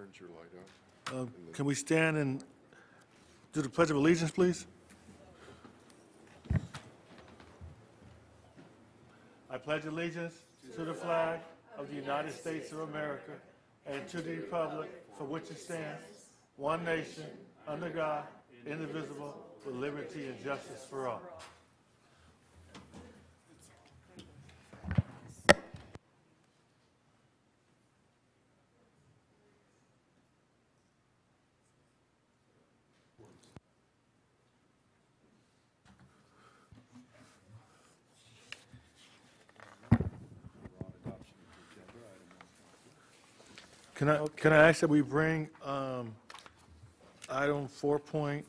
Turns your light on. Can we stand and do the Pledge of Allegiance, please? I pledge allegiance to the flag of the United States of America and to the republic for which it stands, one nation, under God, indivisible, with liberty and justice for all. Can I ask that we bring item 4.1?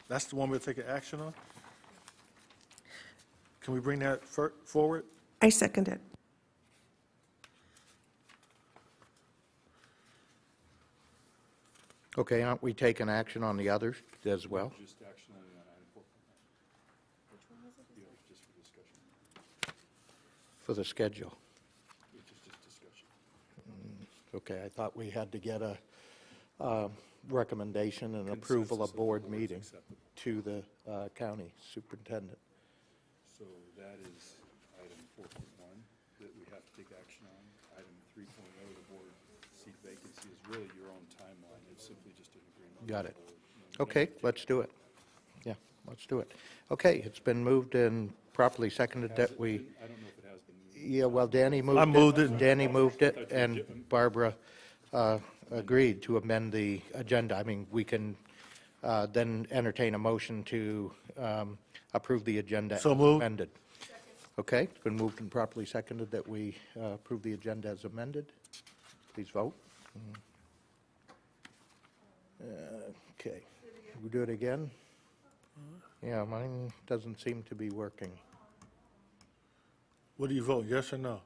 That's the one we're taking action on. Can we bring that forward? I second it. Okay, aren't we taking action on the others as well? Just action on item 4.9. Which one was it? Yeah, just for discussion. For the schedule. It's just discussion. Okay, I thought we had to get a recommendation and approval Consensus of board the board's meeting acceptable. to the county superintendent. So that is item 4.1 that we have to take action on. Item 3.0, the board seat vacancy is really your own timeline. It's simply just an agreement. Got with it. the board. Okay, let's do it. Yeah, let's do it. Okay, it's been moved and properly seconded that we, I don't know if it has been moved. yeah, well, Danny moved it. I moved it. Danny moved it, and Barbara agreed to amend the agenda. I mean, we can then entertain a motion to approve the agenda as So moved. amended. Okay, it's been moved and properly seconded that we approve the agenda as amended. Please vote. Okay, we do it again? Yeah, mine doesn't seem to be working. What do you vote, yes or no?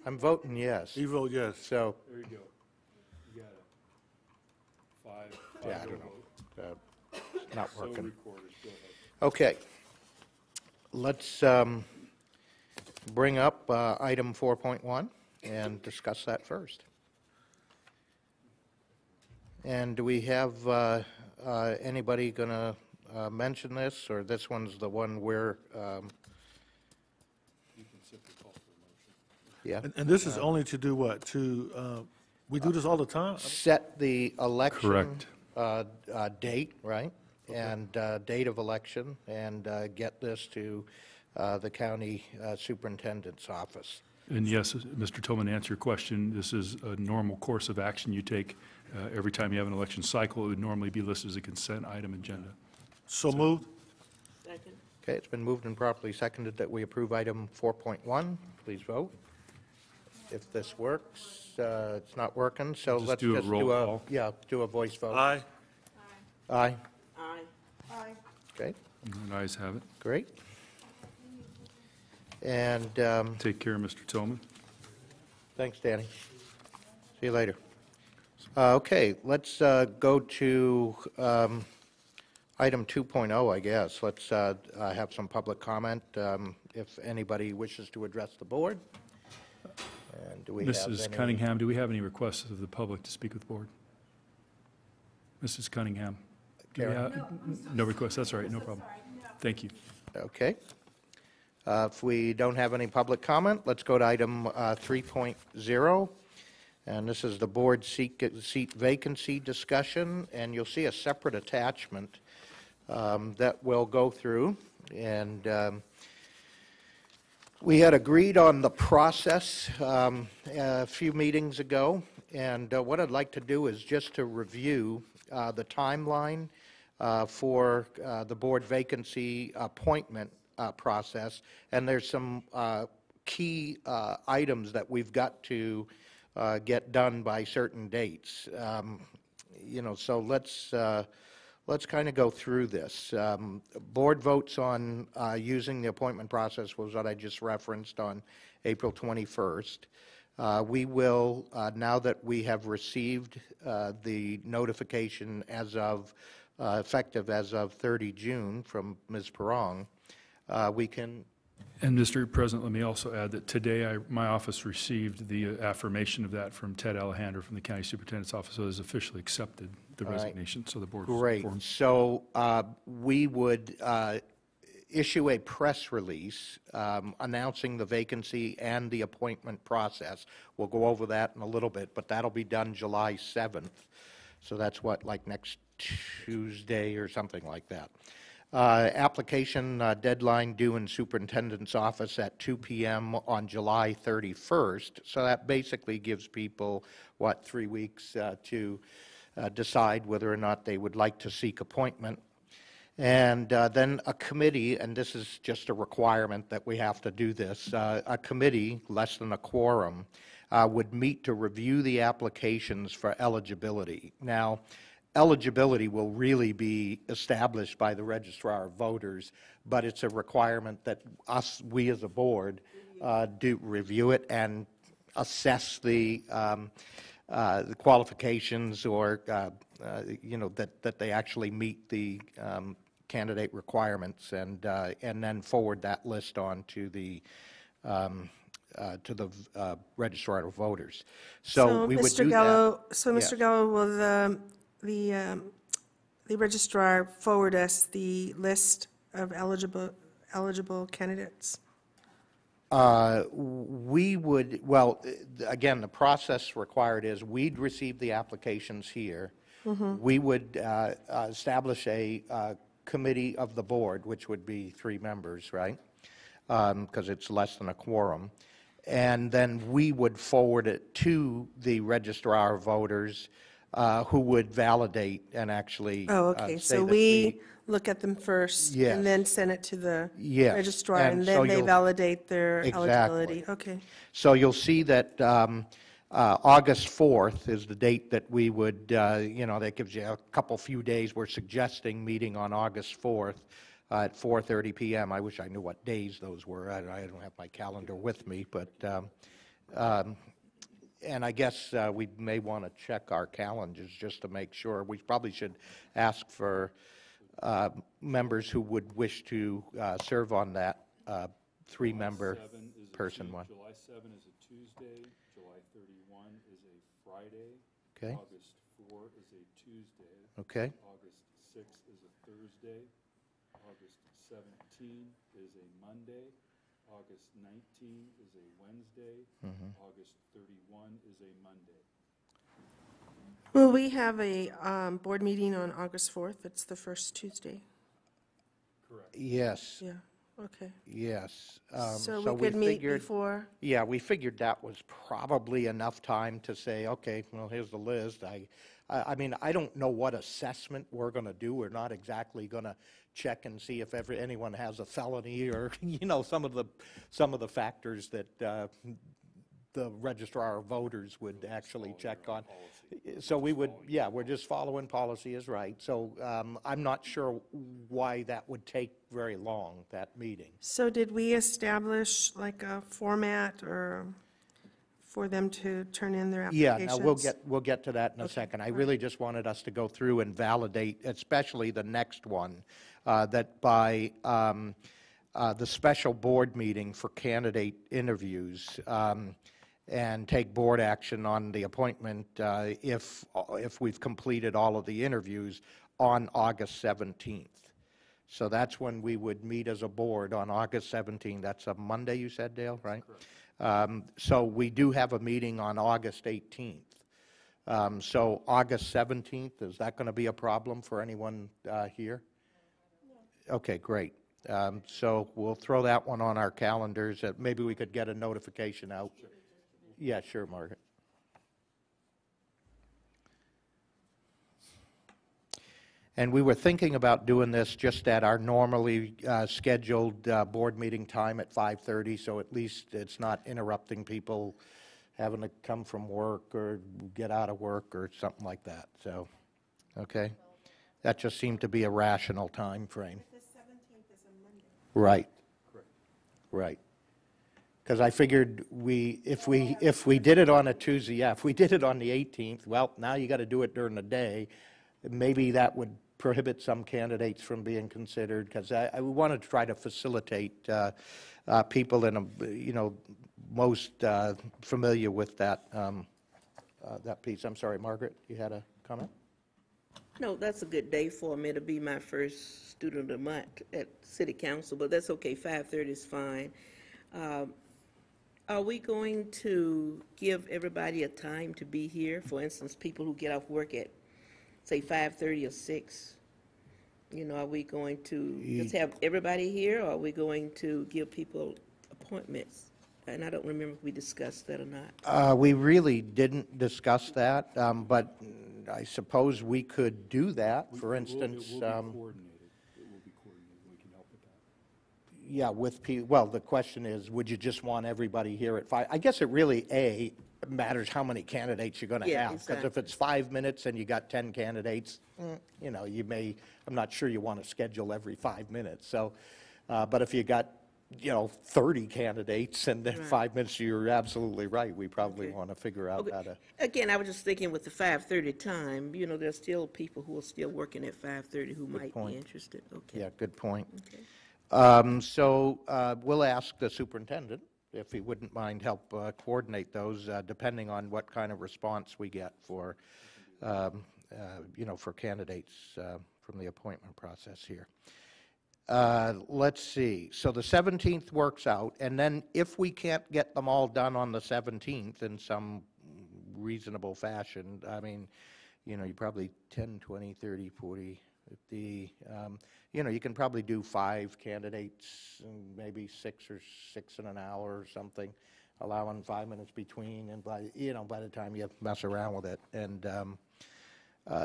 I'm voting yes, You vote yes. so, There you go. You got it. Five yeah, I no don't know. vote. It's not So working. recorded. Go ahead. Okay. Let's bring up item 4.1 and discuss that first. And do we have anybody going to mention this, or this one's the one where, You can simply call for a motion. yeah, And this is only to do what? We do this all the time? set the election Correct. date, right? And date of election, and get this to the county superintendent's office. And yes, Mr. Tillman, to answer your question, this is a normal course of action you take every time you have an election cycle. It would normally be listed as a consent item agenda. So moved? Second. Okay, it's been moved and properly seconded that we approve item 4.1. Please vote. If this works, it's not working, so Just let's do a just roll do a, call. yeah, do a voice vote. Aye. Aye. Aye. Aye. Okay, And ayes have it. great. And Take care, Mr. Tillman. thanks, Danny. See you later. Okay, let's go to item 2.0, I guess. Let's have some public comment, if anybody wishes to address the board. And do we have Mrs. any? Cunningham, do we have any requests of the public to speak with the board? Mrs. Cunningham? do we Karen? have- No requests, that's all right, no problem. Thank you. Okay. If we don't have any public comment, let's go to item 3.0. And this is the board seat vacancy discussion, and you'll see a separate attachment that we'll go through. And we had agreed on the process a few meetings ago, and what I'd like to do is just to review the timeline for the board vacancy appointment process, and there's some key items that we've got to get done by certain dates. You know, so let's kind of go through this. Board votes on using the appointment process was what I just referenced on April 21st. We will, now that we have received the notification as of, effective as of 30 June from Ms. Perrong, we can And Mr. President, let me also add that today my office received the affirmation of that from Ted Alejandro from the County Superintendent's Office, so it has officially accepted the All right. resignation, so the board was Great. informed. So we would issue a press release announcing the vacancy and the appointment process. We'll go over that in a little bit, but that'll be done July 7th. So that's what, like next Tuesday or something like that. Application deadline due in superintendent's office at 2 p.m. on July 31st. So that basically gives people, 3 weeks to decide whether or not they would like to seek appointment. And then a committee, and this is just a requirement that we have to do this, a committee, less than a quorum, would meet to review the applications for eligibility. Now, eligibility will really be established by the registrar of voters, but it's a requirement that we as a board, do review it and assess the qualifications or, that they actually meet the candidate requirements, and then forward that list on to the registrar of voters. So we would Mr. do Gallo, that. so Yes. Mr. Gallo, will the registrar forward us the list of eligible candidates? We would, well, again, the process required is we'd receive the applications here. We would establish a committee of the board, which would be 3 members, right? Because it's less than a quorum. And then we would forward it to the registrar of voters, who would validate and actually Oh, okay, say so that we look at them first Yes. and then send it to the Yes, registrar, and and so then they you'll- validate their Exactly. eligibility? Okay. So you'll see that August 4th is the date that we would, that gives you a few days. We're suggesting meeting on August 4th at 4:30 p.m. I wish I knew what days those were. I don't have my calendar with me, but, and I guess we may want to check our calendars just to make sure. We probably should ask for members who would wish to serve on that 3-member person one. July 7 is a Tuesday, July 31 is a Friday. Okay. August 4 is a Tuesday. Okay. August 6 is a Thursday. August 17 is a Monday. August 19 is a Wednesday. August 31 is a Monday. Will we have a board meeting on August 4th? It's the first Tuesday. Correct. Yes, Yeah, okay. yes. So we could meet figured- before? Yeah, we figured that was probably enough time to say, okay, well, here's the list. I mean, I don't know what assessment we're going to do. We're not exactly going to check and see if anyone has a felony or, some of the factors that the registrar of voters would actually check on. So we would, yeah, we're just following policy is right. So I'm not sure why that would take very long, that meeting. So did we establish like a format or for them to turn in their Yeah, applications? now we'll get to that in a second. I really just wanted us to go through and validate, especially the next one, that by the special board meeting for candidate interviews, and take board action on the appointment if we've completed all of the interviews on August 17th. So that's when we would meet as a board on August 17th. That's a Monday, you said, Dale, right? Correct. So we do have a meeting on August 18th. So August 17th, is that going to be a problem for anyone here? Okay, great. So we'll throw that one on our calendars. Maybe we could get a notification out. Yeah, sure, Margaret. And we were thinking about doing this just at our normally scheduled board meeting time at 5:30, so at least it's not interrupting people having to come from work or get out of work or something like that. So, okay? That just seemed to be a rational time frame. The 17th is a Monday. Right. Right. Because I figured if we did it on a Tuesday, yeah, if we did it on the 18th, well, now you got to do it during the day. Maybe that would prohibit some candidates from being considered, because I want to try to facilitate people in, most familiar with that, that piece. I'm sorry, Margaret, you had a comment? No, that's a good day for me to be my first student of the month at City Council, but that's okay, 5:30 is fine. Are we going to give everybody a time to be here? For instance, people who get off work at, say, 5:30 or 6? Are we going to just have everybody here, or are we going to give people appointments? And I don't remember if we discussed that or not. We really didn't discuss that, but I suppose we could do that. For instance, It will be coordinated. It will be coordinated. We can help with that. yeah, with well, the question is, would you just want everybody here at 5? I guess it really, matters how many candidates you're going to Yeah, have. Because if exactly. it's 5 minutes and you got 10 candidates, you may, I'm not sure you want to schedule every 5 minutes. So, but if you got, 30 candidates and then 5 minutes, you're absolutely right. We probably Okay. want to figure out how to. Again, I was just thinking with the 5:30 time, there's still people who are still working at 5:30 who might point. be interested. Okay. Yeah, good point. Okay. So we'll ask the superintendent if he wouldn't mind help coordinate those, depending on what kind of response we get for, for candidates from the appointment process here. Let's see. So the 17th works out, and then if we can't get them all done on the 17th in some reasonable fashion, I mean, you probably 10, 20, 30, 40, 50, you can probably do 5 candidates, and maybe 6 or 6 in an hour or something, allowing 5 minutes between, and by the time you mess around with it. And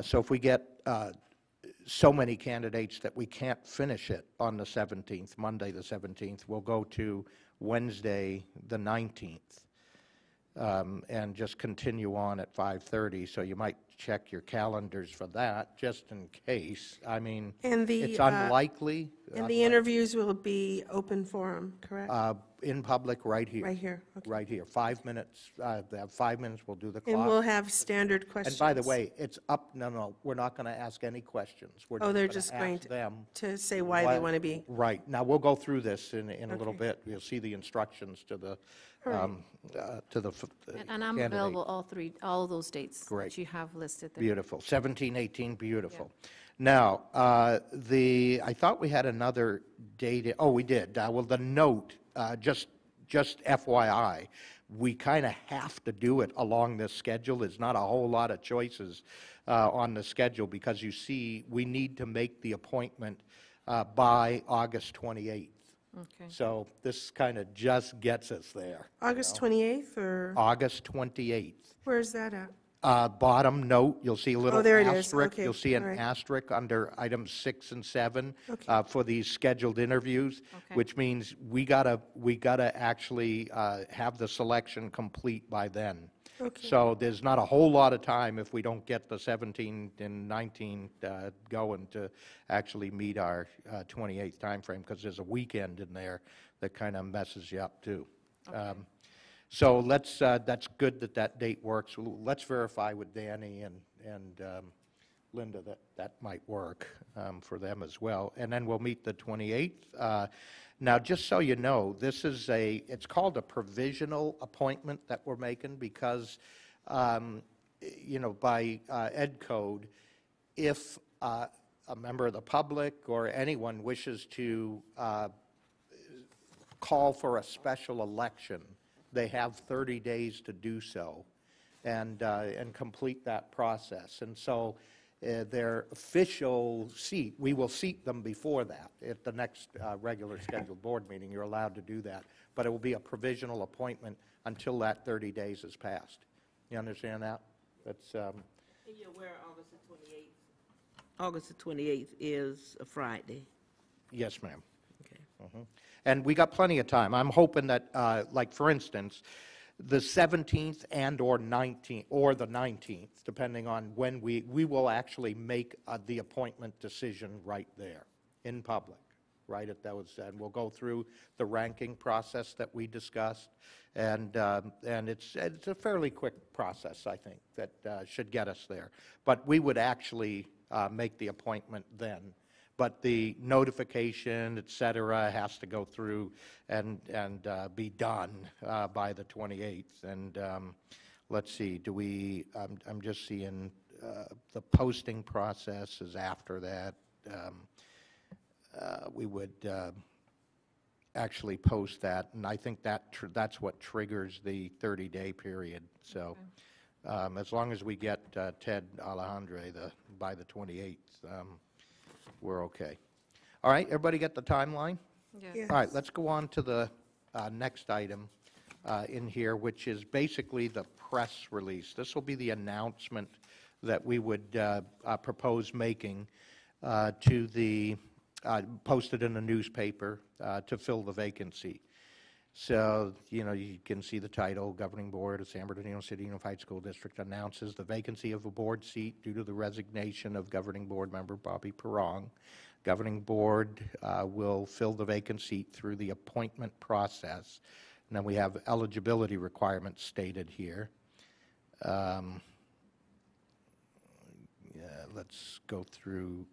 so if we get so many candidates that we can't finish it on the 17th, Monday the 17th, we'll go to Wednesday the 19th, and just continue on at 5:30. So you might check your calendars for that, just in case. I mean, And the, it's unlikely. And the interviews will be open forum, correct? In public, right here. Right here, okay. Right here. 5 minutes. They have 5 minutes. We'll do the And we'll clock. have standard questions. And by the way, it's up. No, we're not going to ask any questions. We're Oh, they're gonna just going ask them to say why they want to be. Right. Now, we'll go through this in a little Okay. bit. You'll see the instructions to the, All right. And I'm candidate. available all of those dates Great. that you have listed there. Beautiful. 17, 18, beautiful. Now, I thought we had another date. Oh, we did. Well, the note, just FYI, we kind of have to do it along this schedule. There's not a whole lot of choices on the schedule because you see, we need to make the appointment by August 28th. Okay. So this kind of just gets us there. August 28th, or August 28th. where's that at? Bottom note, you'll see a little there it is. asterisk. Okay, You'll see an all right. asterisk under items 6 and 7 Okay. for these scheduled interviews, Okay. which means we gotta actually have the selection complete by then. Okay. So there's not a whole lot of time if we don't get the 17 and 19 going to actually meet our 28th timeframe, because there's a weekend in there that kind of messes you up too. So that's good that date works. Let's verify with Danny and Linda that might work for them as well. And then we'll meet the 28th. Now, just so you know, it's called a provisional appointment that we're making because, by Ed Code, if a member of the public or anyone wishes to call for a special election, they have 30 days to do so and complete that process. And so their official seat, we will seat them before that. At the next regular scheduled board meeting, you're allowed to do that. But it will be a provisional appointment until that 30 days has passed. You understand that? That's, And you're aware August the 28th? August the 28th is a Friday. yes, ma'am. Okay. And we got plenty of time. I'm hoping that, like, for instance, the 17th and or 19th, or the 19th, depending on when we will actually make the appointment decision right there in public, right at those, and we'll go through the ranking process that we discussed, and it's a fairly quick process, I think, that should get us there. But we would actually make the appointment then. but the notification, et cetera, has to go through and be done by the 28th. And let's see, I'm just seeing the posting process is after that. We would actually post that, and I think that's what triggers the 30-day period. So as long as we get Ted Alejandre by the 28th, we're okay. All right, everybody get the timeline? Yes. All right, let's go on to the next item in here, which is basically the press release. This will be the announcement that we would propose making to the, posted in the newspaper to fill the vacancy. So, you can see the title, Governing Board of San Bernardino City Unified School District announces the vacancy of a board seat due to the resignation of Governing Board member Bobby Perrong. Governing Board will fill the vacant seat through the appointment process. And then we have eligibility requirements stated here. Let's go through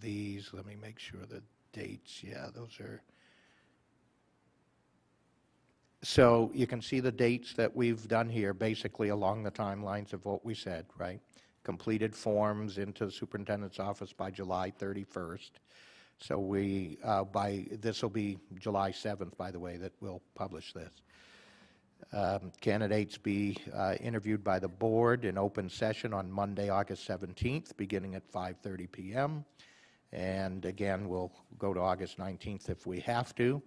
these. Let me make sure the dates, yeah, those are. So you can see the dates that we've done here, basically along the timelines of what we said, right? Completed forms into the superintendent's office by July 31st. So this will be July 7th, by the way, that we'll publish this. Candidates be interviewed by the board in open session on Monday, August 17th, beginning at 5:30 p.m. And again, we'll go to August 19th if we have to.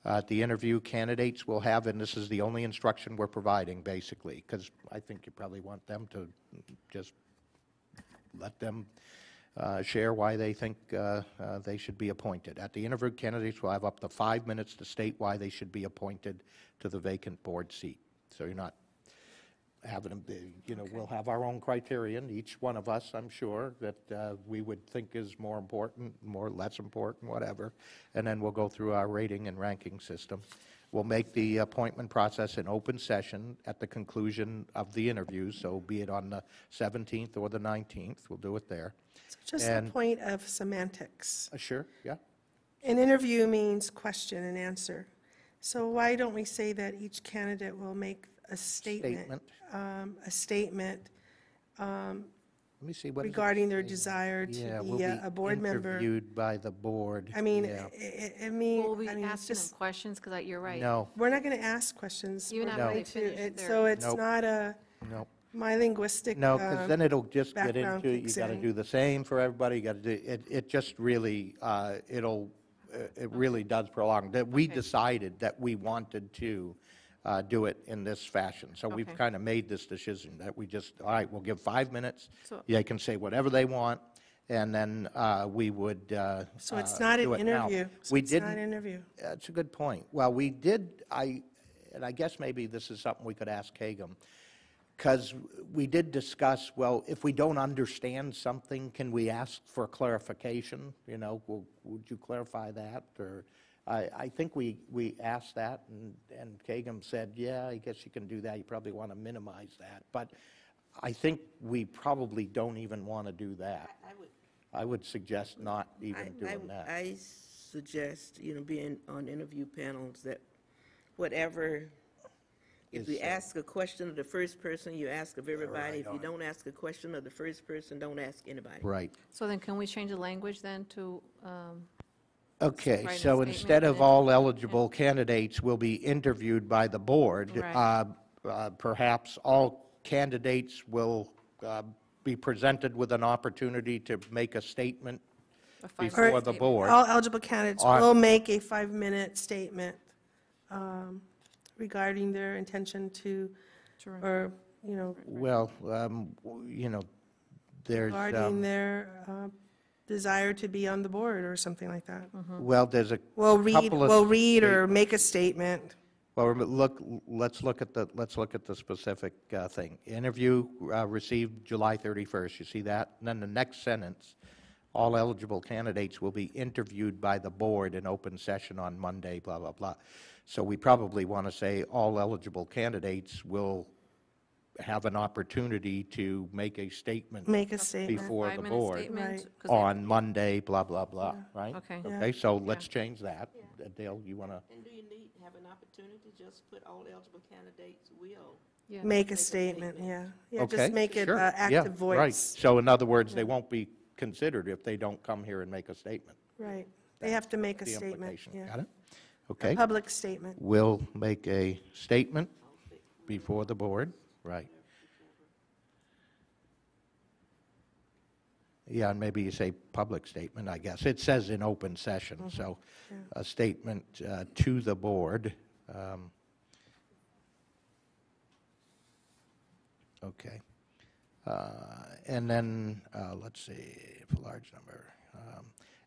At the interview, candidates will have, and this is the only instruction we're providing, basically, because I think you probably want them to just let them share why they think they should be appointed. At the interview, candidates will have up to 5 minutes to state why they should be appointed to the vacant board seat. So you're not having them be, we'll have our own criterion, each one of us, I'm sure, that we would think is more important, more less important, whatever, and then we'll go through our rating and ranking system. We'll make the appointment process an open session at the conclusion of the interviews, so be it on the 17th or the 19th, we'll do it there. So just a point of semantics. Sure, yeah. An interview means question and answer. So why don't we say that each candidate will make a statement. Let me see what is it? Regarding their desire to we'll be a board member. interviewed by the board. I mean, Yeah. Will we I mean, it's asking them just, questions? Because you're right. No, we're not going to ask questions. Even We're after going they finish their- So it's Nope. not no. my linguistic. No, because then it'll just get background into, you kicks got to in. do the same for everybody, you got to do, it just really, it really does prolong. That we Okay. decided that we wanted to do it in this fashion. So we've Okay. kind of made this decision that we just, all right, we'll give 5 minutes. So- They can say whatever they want, and then we would So it's not an do it. Now, interview. So we it's not didn't- an interview. That's a good point. Well, we did, and I guess maybe this is something we could ask Kagum, because we did discuss, well, if we don't understand something, can we ask for clarification? Would you clarify that? Or I think we asked that, and Kagum said, yeah, I guess you can do that. You probably want to minimize that. But I think we probably don't even want to do that. I would suggest not even doing that. I suggest, being on interview panels, that whatever, if you ask a question of the first person, you ask of everybody. If you don't ask a question of the first person, don't ask anybody. Right. So then can we change the language then to, Okay, Write a so statement instead and of then- all eligible candidates will be interviewed by the board, Right. perhaps all candidates will be presented with an opportunity to make a statement a 5-minute before the statement? board. All eligible candidates On- will make a 5-minute statement regarding their intention to, Sure. or, Well, there's, regarding their desire to be on the board or something like that. well, there's a We'll read, couple of we'll read or statements. make a statement. Well, let's look at the specific thing. Interview received July 31st, you see that? And then the next sentence, all eligible candidates will be interviewed by the board in open session on Monday, blah, blah, blah. So we probably want to say all eligible candidates will have an opportunity to make a statement Make a statement. before the 5-minute board statement, Right. 'cause they- on Monday, blah, blah, blah, right? Okay. Yeah. Okay, so let's change that. Dale, you want to? And do you need, have an opportunity, just put all eligible candidates will? Yeah. Make a statement, yeah. Yeah, Okay, just make it sure. active Yeah, voice. Right, so in other words, they won't be considered if they don't come here and make a statement. Right. They have to make a The statement, implication, yeah. got it? A Okay, public statement. will make a statement before the board, right? Yeah, and maybe you say public statement, I guess. It says in open session, so a statement to the board. Okay. And then, let's see, if a large number.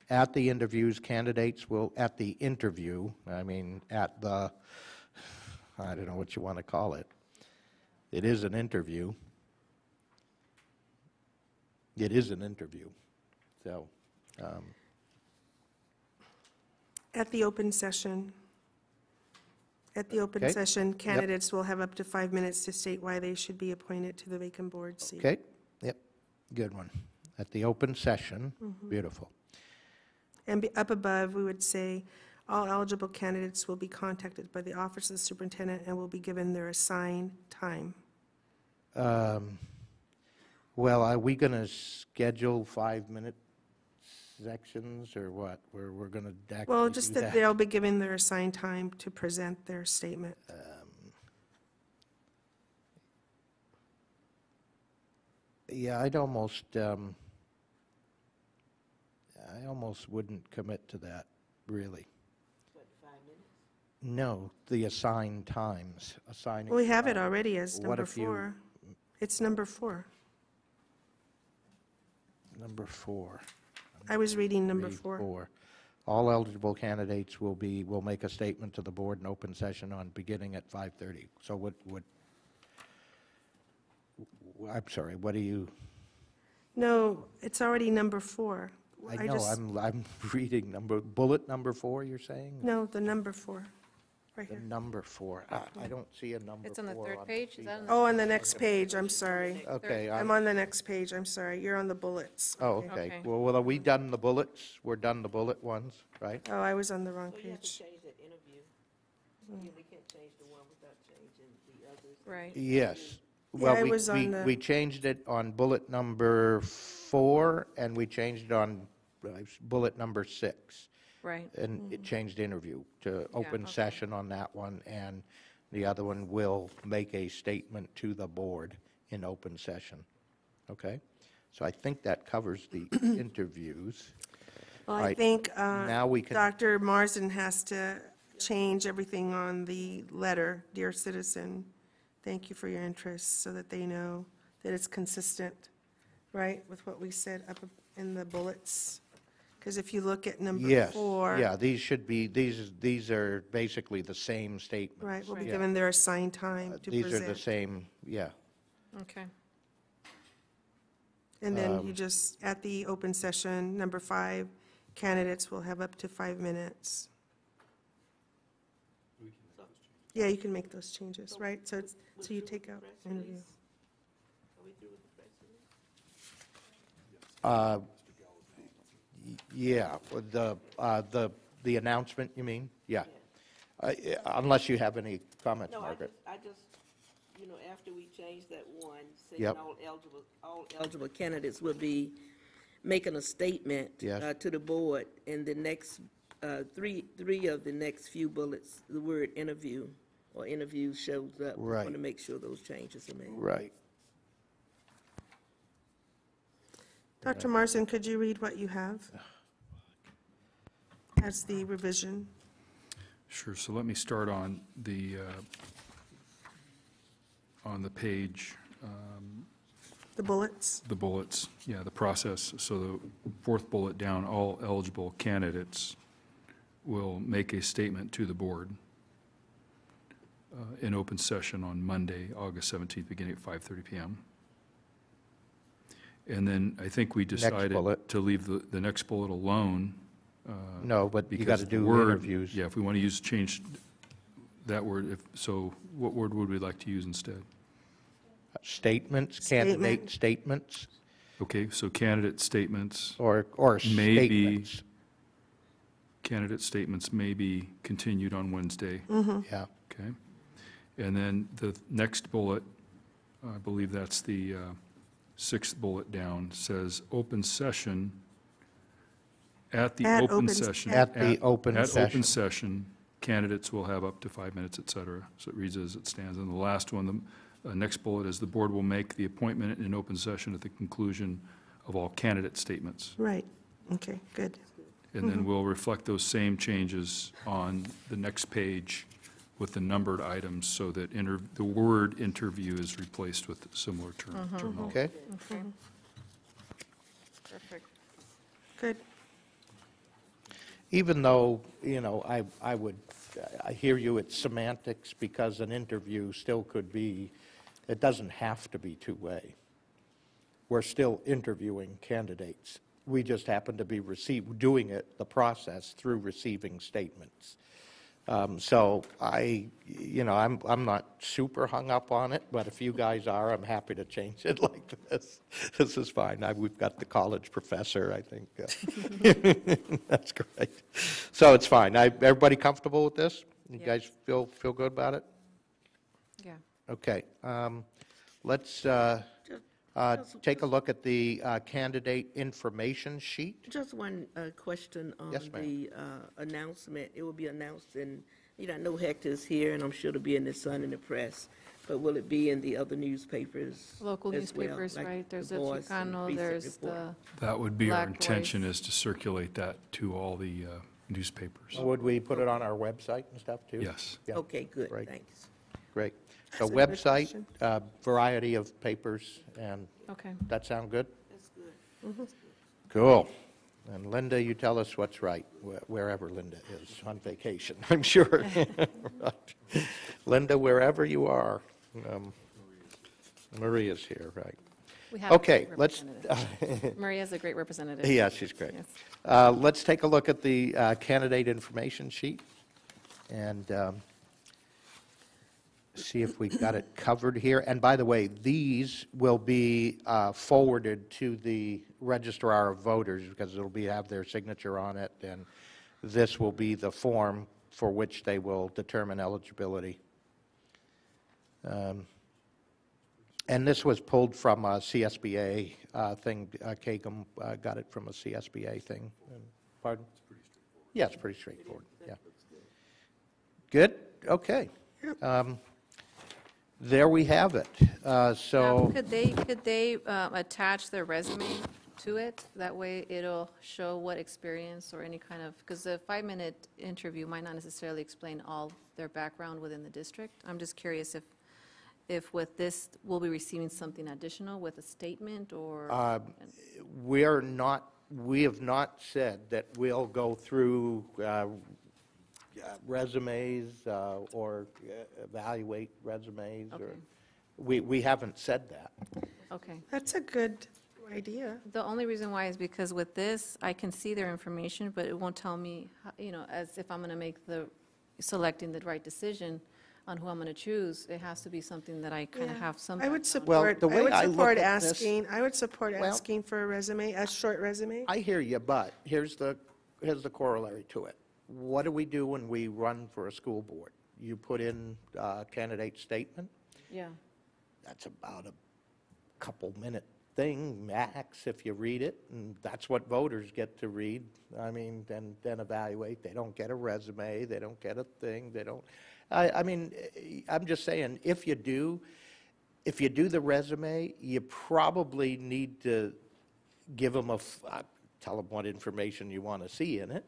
At the interviews, candidates will, at the interview, I mean, at the, I don't know what you want to call it. It is an interview. It is an interview, so, At the open session. At the open Okay. session, candidates will have up to 5 minutes to state why they should be appointed to the vacant board seat. okay, yep, good one. At the open session, beautiful. And up above, we would say, all eligible candidates will be contacted by the office of the superintendent and will be given their assigned time. Well, are we going to schedule 5-minute sections, or what? We're going to actually Well, do just that that? they'll be given their assigned time to present their statement. Yeah, I almost wouldn't commit to that, really. What, 5 minutes? No, the assigned times, assigning. Well, we have it already as What number if you- 4. It's number 4. Number 4. I was reading number Read 4. All eligible candidates will make a statement to the board in open session on beginning at 5:30. So I'm sorry, what do you, No, it's already number 4. I know, I'm reading bullet number 4, you're saying? No, the number 4, right The here. number 4, I don't see a number 4. It's on the third page, is that on the? Oh, on the next page, I'm sorry. Okay, I'm on the next page, I'm sorry. You're on the bullets. oh, Okay. okay. Okay. Well, are we done the bullets? We're done the bullet ones, right? Oh, I was on the wrong So you have to page. change that interview. Yeah, we can't change the one without changing the others. Right. Yes. Yeah, Well, I was on we the- changed it on bullet number 4, and we changed it on bullet number 6. Right. And it changed interview to open okay. session on that one, and the other one will make a statement to the board in open session. Okay? So I think that covers the interviews. Well, I Right. think Now we can, Dr. Marsden has to change everything on the letter, Dear Citizen, thank you for your interest, so that they know that it's consistent, right, with what we said up in the bullets. Because if you look at number yes, 4. yeah, these should be, these are basically the same statements. Right, will be Yeah. given their assigned time to These are the present. same, yeah. Okay. And then you just, at the open session, number 5, candidates will have up to 5 minutes. Yeah, you can make those changes, right? So it's, so you take out Press interview. release? Are we through with the press release? Yeah, the announcement, you mean? Yeah. Unless you have any comments, No, Margaret. I just, after we change that one, saying Yep. all eligible candidates will be making a statement Yes. to the board, and the next, three of the next few bullets, the word interview or interview shows up. Right. Want to make sure those changes are made. Right. Dr. Marsden, could you read what you have as the revision? Sure, so let me start on the page, The bullets? the bullets, yeah, the process. So the fourth bullet down, all eligible candidates will make a statement to the board in open session on Monday, August 17th, beginning at 5:30 PM. And then I think we decided bullet. to leave the next bullet alone. No, but you got to because the do word- interviews. Yeah, if we want to change that word, so what word would we like to use instead? Statements, candidate Statement. statements, Okay, so candidate statements, or Maybe- statements. candidate statements may be continued on Wednesday, Yeah, okay? And then the next bullet, I believe that's the sixth bullet down, says open session. At the At open open- session. At the open At session. open session, candidates will have up to 5 minutes, et cetera. So it reads as it stands. And the last one, the next bullet is the board will make the appointment in open session at the conclusion of all candidate statements. Right, okay, good. And then we'll reflect those same changes on the next page with the numbered items so that the word interview is replaced with similar terminology. okay? Okay. Perfect. Good. Even though, I hear you, it's semantics, because an interview still could be, it doesn't have to be two-way. We're still interviewing candidates. We just happen to be doing it, the process, through receiving statements. So I'm not super hung up on it, but if you guys are, I'm happy to change it like this. This is fine. We've got the college professor, I think. That's great. So it's fine. Everybody comfortable with this? You Yeah. guys feel good about it? Yeah. Okay. Let's take a look at the candidate information sheet. Just one question on Yes, ma'am. the announcement. It will be announced in, I know Hector's here, and I'm sure it'll be in the Sun and the Press, but will it be in the other newspapers? Local as well, newspapers, like right? There's the a Voice and Chicano, Precinct there's Report? the, That would be our Black intention, Voice. is to circulate that to all the newspapers. Would we put it on our website and stuff, too? Yes. Yeah. Okay, good, Right. thanks. Great. So That's a good website, question. variety of papers, and okay. that sound good? That's good. Cool. And Linda, you tell us what's right, wherever Linda is on vacation, I'm sure. Right. Linda, wherever you are. Maria's here, right. We have a Okay, great let's, representative. Maria's a great representative. yeah, she's great. Yes. Let's take a look at the candidate information sheet and see if we've got it covered here. And by the way, these will be forwarded to the registrar of voters because it'll have their signature on it, and this will be the form for which they will determine eligibility. And this was pulled from a CSBA thing. Kagum got it from a CSBA thing. Pardon? Yeah, it's pretty straightforward, yeah. Good, okay. There we have it. Now, So, could they attach their resume to it? That way it'll show what experience or any kind of, because the 5-minute interview might not necessarily explain all their background within the district. I'm just curious if with this, we'll be receiving something additional with a statement or? we have not said that we'll go through resumes or evaluate resumes, or, Okay. we haven't said that. Okay. That's a good idea. The only reason why is because with this, I can see their information, but it won't tell me, as if I'm going to make selecting the right decision on who I'm going to choose. It has to be something that I kind of Yeah. have some. I would background. Well, support, the way I look at this- I would support Well- asking for a resume, a short resume. I hear you, but here's the corollary to it. What do we do when we run for a school board? You put in a candidate statement, Yeah, that's about a couple-minute thing, max, if you read it, and that's what voters get to read. I mean, then evaluate. They don't get a resume, they don't get a thing, they don't, I mean, I'm just saying, if you do the resume, you probably need to give them tell them what information you want to see in it.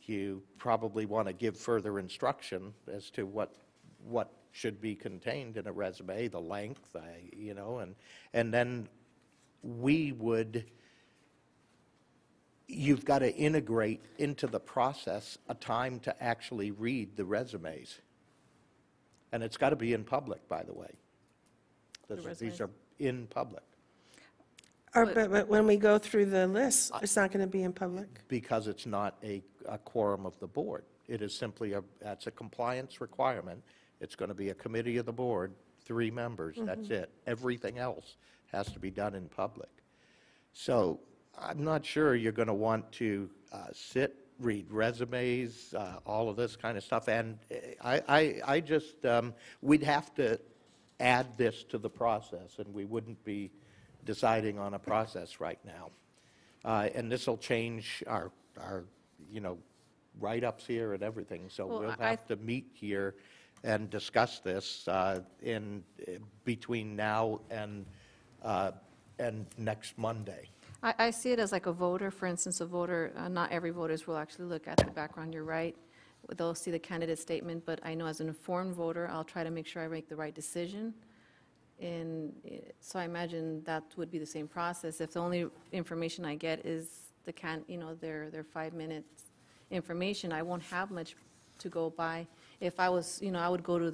You probably want to give further instruction as to what should be contained in a resume, the length, and then you've got to integrate into the process a time to actually read the resumes. And it's got to be in public, by the way. These resumes? are in public, But when we go through the list, it's not going to be in public. because it's not a quorum of the board. It is simply that's a compliance requirement. It's going to be a committee of the board 3 members, that's it. Everything else has to be done in public. So I'm not sure you're going to want to sit, read resumes, all of this kind of stuff. And I just, we'd have to add this to the process, and we wouldn't be deciding on a process right now. And this will change our, you know, write-ups here and everything. So Well, we'll I- have to meet here and discuss this between now and next Monday. I see it as like a voter, for instance, a voter, not every voters will actually look at the background, you're right. They'll see the candidate statement, but I know as an informed voter, I'll try to make sure I make the right decision. And so I imagine that would be the same process. If the only information I get is their 5 minutes information, I won't have much to go by. If I was, I would go to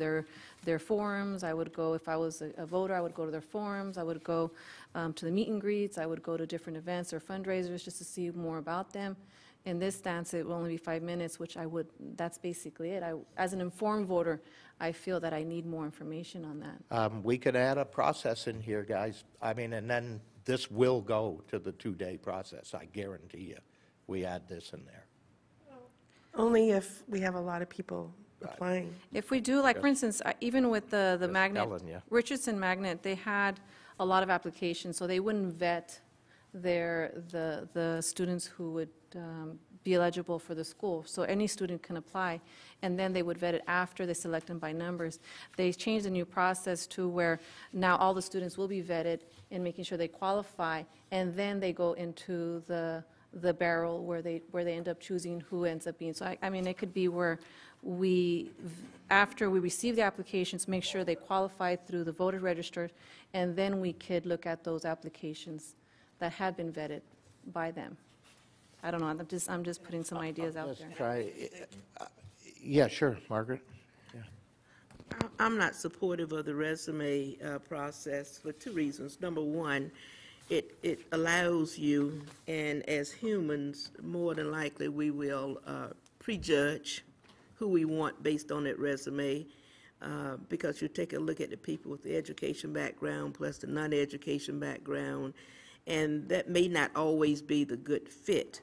their forums, I would go, if I was a voter, I would go to their forums, I would go to the meet and greets, I would go to different events or fundraisers just to see more about them. In this stance, it will only be 5 minutes, which that's basically it. As an informed voter, I feel that I need more information on that. We could add a process in here, guys. I mean, and then this will go to the 2-day process, I guarantee you. We add this in there. Only if we have a lot of people applying. If we do, like, for instance, even with the Just magnet, telling ya. Richardson Magnet, they had a lot of applications, so they wouldn't vet the students who would be eligible for the school. So any student can apply, and then they would vet it after they select them by numbers. They changed the new process to where now all the students will be vetted in making sure they qualify, and then they go into the barrel where they end up choosing who ends up being. So I mean, it could be where after we receive the applications, make sure they qualify through the voter register, and then we could look at those applications that had been vetted by them. I don't know, I'm just putting some ideas out there. Let's try, yeah, sure, Margaret. I'm not supportive of the resume process for 2 reasons. Number one, it allows you, and as humans, more than likely, we will prejudge who we want based on that resume, because you take a look at the people with the education background plus the non-education background, and that may not always be the good fit.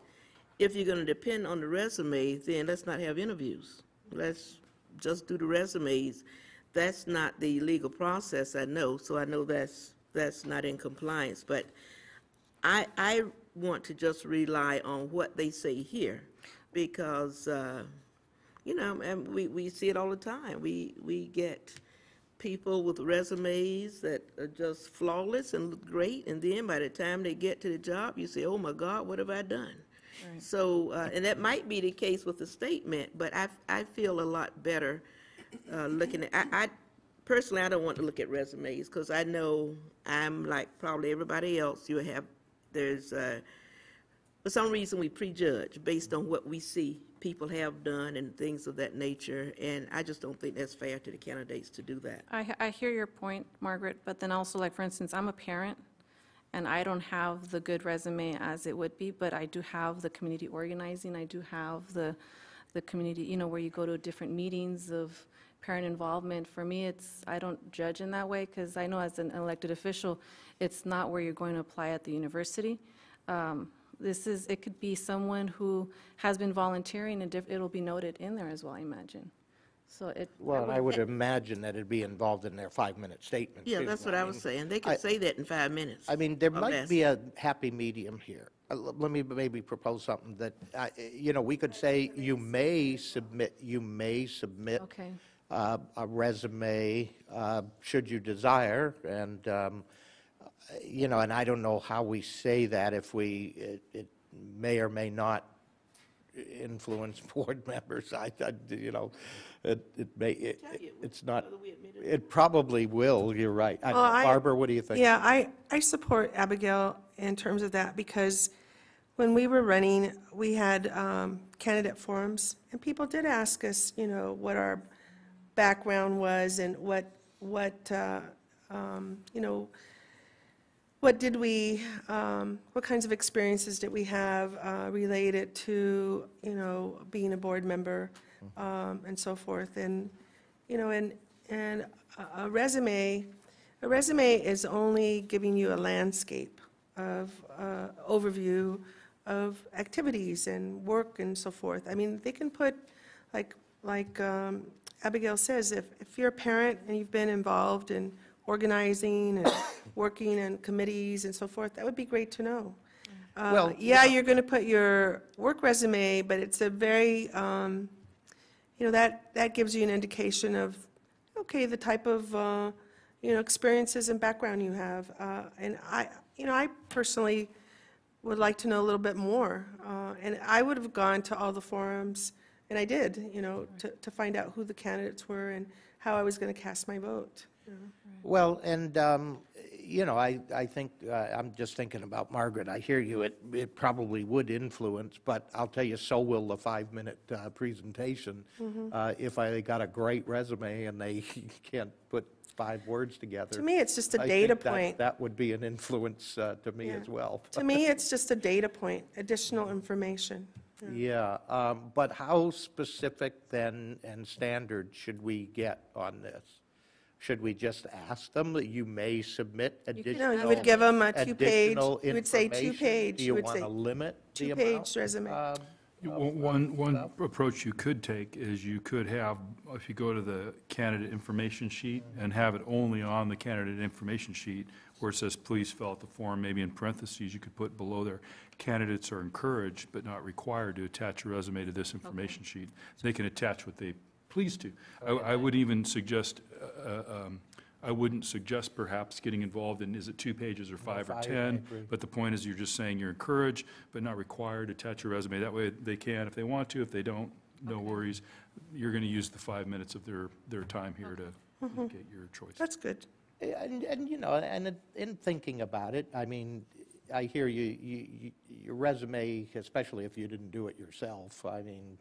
If you're going to depend on the resume, then let's not have interviews. Let's just do the resumes. That's not the legal process, I know, so I know that's not in compliance. But I want to just rely on what they say here, because, and we see it all the time. We get people with resumes that are just flawless and look great, and then by the time they get to the job, you say, oh my God, what have I done? Right. So, and that might be the case with the statement, but I feel a lot better looking at, I personally, I don't want to look at resumes, because I know I'm like probably everybody else. There's, for some reason, we prejudge based on what we see people have done and things of that nature, and I just don't think that's fair to the candidates to do that. I hear your point, Margaret, but then also, like, for instance, I'm a parent, and I don't have the good resume as it would be, but I do have the community organizing, I do have the community, where you go to different meetings of parent involvement. For me, I don't judge in that way, because I know as an elected official, it's not where you're going to apply at the university. It could be someone who has been volunteering, and it'll be noted in there as well, I imagine. So Well, I would imagine that it'd be involved in their 5-minute statement, Yeah, too. that's what I was saying. They could say that in 5 minutes. I mean, there or might less. be a happy medium here. Let me maybe propose something that, we could say you may submit Okay. a resume, should you desire, and, and I don't know how we say that, if it may or may not influence board members. It's not, it probably will, you're right. Barbara, what do you think? Yeah, I support Abigail in terms of that, because when we were running, we had candidate forums, and people did ask us, what our background was, and what did we, what kinds of experiences did we have related to, being a board member, and so forth. And, and And a resume is only giving you a landscape of, overview of activities and work and so forth. I mean, they can put, like Abigail says, if you're a parent and you've been involved in organizing and working in committees and so forth, that would be great to know. Well, Yeah, you're going to put your work resume, but it's a very, that gives you an indication of, okay, the type of, experiences and background you have. And I personally would like to know a little bit more. And I would have gone to all the forums, and I did, to find out who the candidates were and how I was going to cast my vote. Well, and, I think, I'm just thinking about Margaret. I hear you. It probably would influence, but I'll tell you, so will the 5-minute presentation. If I got a great resume and they can't put 5 words together. To me, it's just a I data think that- point. That would be an influence to me Yeah. as well. To me, it's just a data point, additional information. Yeah, but how specific then and standard should we get on this? Should we just ask them that you may submit additional? No, you would give them a 2-page, additional you would say information? 2-page. Do You you would want say to limit the amount? 2-page resume. One approach you could take is you could have, if you go to the candidate information sheet and have it only on the candidate information sheet where it says, please fill out the form, maybe in parentheses, you could put below there, candidates are encouraged but not required to attach a resume to this information sheet. They can attach what they please to. I would even suggest, I wouldn't suggest perhaps getting involved in, is it 2 pages or 5 or 5, I 10? agree. But the point is, you're just saying you're encouraged, but not required to attach your resume. That way, they can if they want to. If they don't, no worries. You're going to use the 5 minutes of their time here to get your choice. That's good. And in thinking about it, I mean, I hear your resume, especially if you didn't do it yourself, I mean,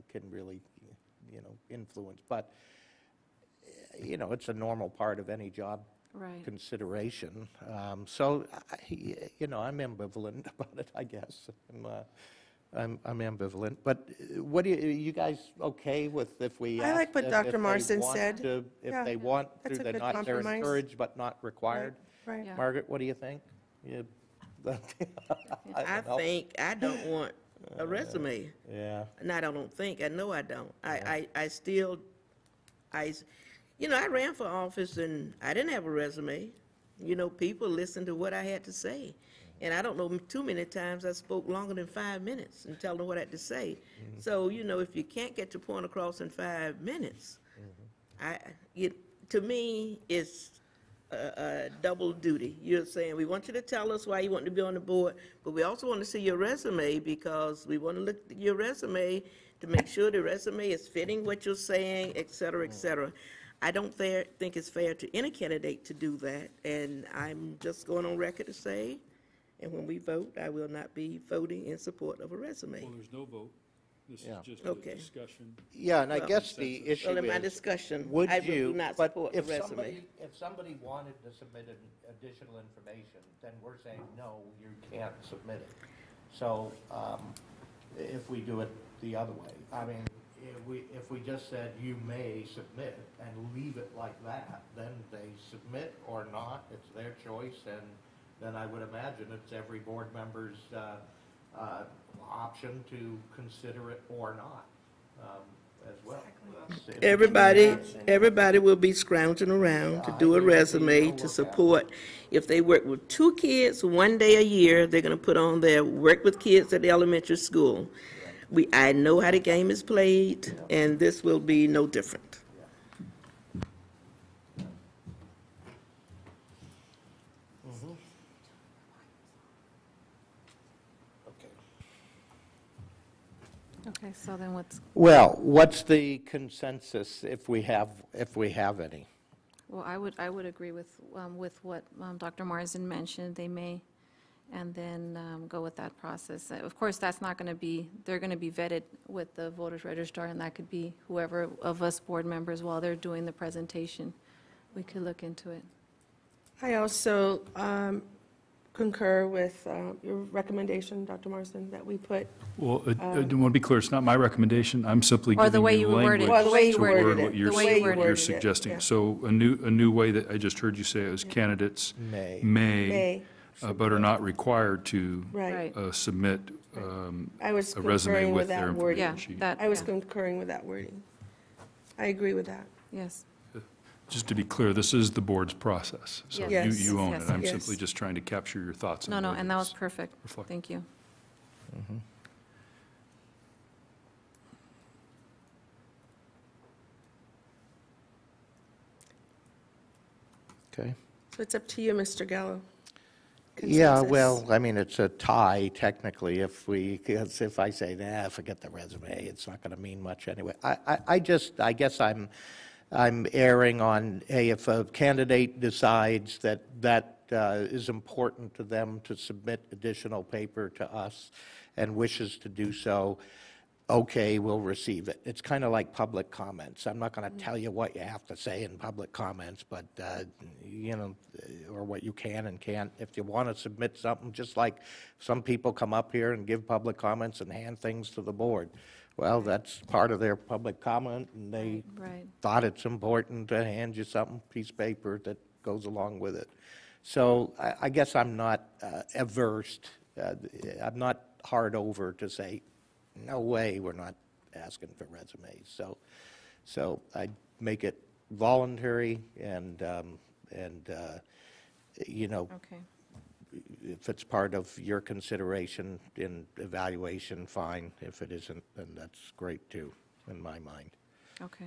can really, influence. But, it's a normal part of any job Right. consideration. So, I'm ambivalent about it, I guess. I'm ambivalent. But what do you guys okay with if we I ask like what if Dr. they Marsden want said. to- Yeah. If they want That's to, a they're good not, they're compromise. encouraged but not required? Right. Yeah. Margaret, what do you think? You- I don't know. think I don't want a resume. Yeah. Not, I don't think, I know I don't. I still, I ran for office and I didn't have a resume. People listened to what I had to say. And I don't know, too many times I spoke longer than 5 minutes and tell them what I had to say. So, if you can't get your point across in 5 minutes, to me, it's a double duty. You're saying, we want you to tell us why you want to be on the board, but we also want to see your resume because we want to look at your resume to make sure the resume is fitting what you're saying, et cetera, et cetera. I don't think it's fair to any candidate to do that, and I'm just going on record to say, and when we vote, I will not be voting in support of a resume. Well, there's no vote. This is Yeah. just a Okay. discussion. Yeah, and I Well, guess the issue Well, in my is, discussion, would I do you, not but support the if resume. somebody wanted to submit additional information, then we're saying, no, you can't submit it. So, if we do it the other way, I mean, if we just said you may submit and leave it like that, then they submit or not, it's their choice, and then I would imagine it's every board member's option to consider it or not, as well. Everybody will be scrounging around to do a resume to support. If they work with 2 kids 1 day a year, they're gonna put on their work with kids at the elementary school. I know how the game is played, and this will be no different. Okay, so then Well, what's the consensus if we have any? well, I would agree with what Dr. Marsden mentioned. They may, and then go with that process. Of course, that's not going to be, they're going to be vetted with the voters registrar, and that could be whoever of us board members while they're doing the presentation. We could look into it. I also concur with your recommendation, Dr. Marsden, that we put, Well, I want to be clear, it's not my recommendation, I'm simply Or the giving way you you worded language it. Well, the way you to worded word it. what you're The way you worded you're it, suggesting. yeah. So a new way that I just heard you say is candidates May. may, but are not required to right. Right. submit I was a resume concurring with with their that wording. Yeah, information sheet. that, I was yeah, concurring with that wording. I agree with that. yes. Just to be clear, this is the board's process, so Yes. you own Yes. it. I'm Yes. simply just trying to capture your thoughts. in No, a no, way and that was that's perfect. reflective. Thank you. Okay. So it's up to you, Mr. Gallo. Yeah, Consensus. well, I mean, it's a tie technically because if I say, nah, forget the resume, it's not going to mean much anyway. I guess I'm erring on, hey, if a candidate decides that is important to them to submit additional paper to us and wishes to do so, okay, we'll receive it. It's kind of like public comments. I'm not going to tell you what you have to say in public comments, but, you know, or what you can and can't. If you want to submit something, just like some people come up here and give public comments and hand things to the board. Well, that's part of their public comment, and they Right. thought it's important to hand you something, piece of paper that goes along with it. So I guess I'm not averse, I'm not hard over to say, no way, we're not asking for resumes. So I make it voluntary and you know, Okay. if it's part of your consideration in evaluation, fine. If it isn't, then that's great too, in my mind. Okay.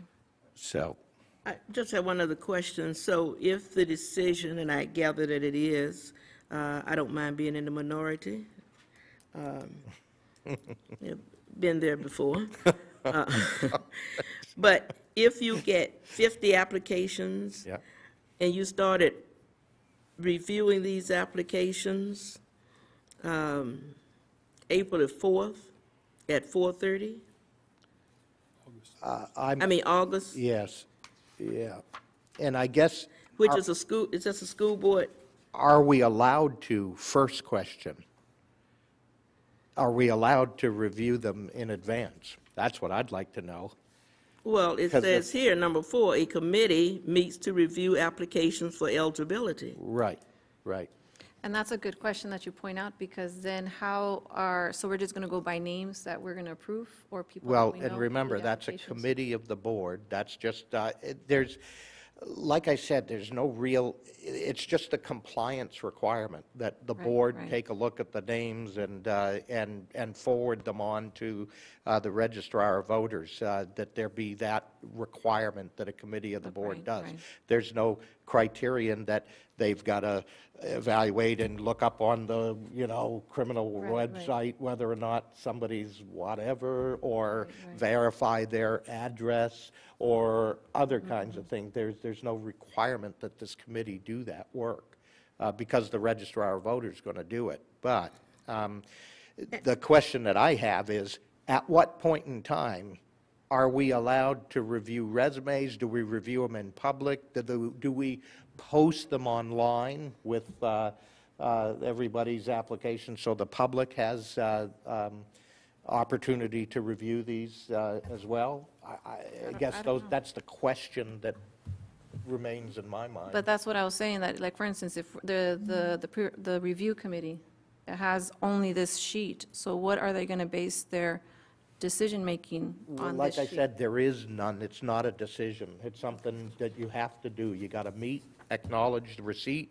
So, I just have one other question. So if the decision, and I gather that it is, I don't mind being in the minority. I've been there before. Uh, But if you get 50 applications yeah. and you started reviewing these applications April the 4th at 4:30, August, Yes, yeah. And I guess, which is a school, is this a school board? are we allowed to, first question, are we allowed to review them in advance? That's what I'd like to know. Well, it 'Cause says here, number 4, a committee meets to review applications for eligibility. Right, right. And that's a good question that you point out, because then so we're just going to go by names that we're going to approve, or people that Well, we know and who remember, did that's a applications? committee of the board. That's just, there's, like I said, there's no real, it's just a compliance requirement that the Right, board right. take a look at the names and forward them on to the registrar of voters, that there be that requirement that a committee of the board Right, does. right. There's no criterion that they've got to evaluate and look up on the, you know, criminal Right, right. website whether or not somebody's whatever, or Right, right. verify their address, or other Mm-hmm. kinds of things. There's no requirement that this committee do that work, because the registrar of voters is going to do it. But the question that I have is, at what point in time are we allowed to review resumes? Do we review them in public? Do we post them online with everybody's application so the public has opportunity to review these as well? I guess don't know. that's the question that remains in my mind. But that's what I was saying, that, like, for instance, if the review committee has only this sheet, so what are they going to base their decision-making Well, on like this I sheet? said, there is none. It's not a decision. It's something that you have to do. You got to meet, acknowledge the receipt,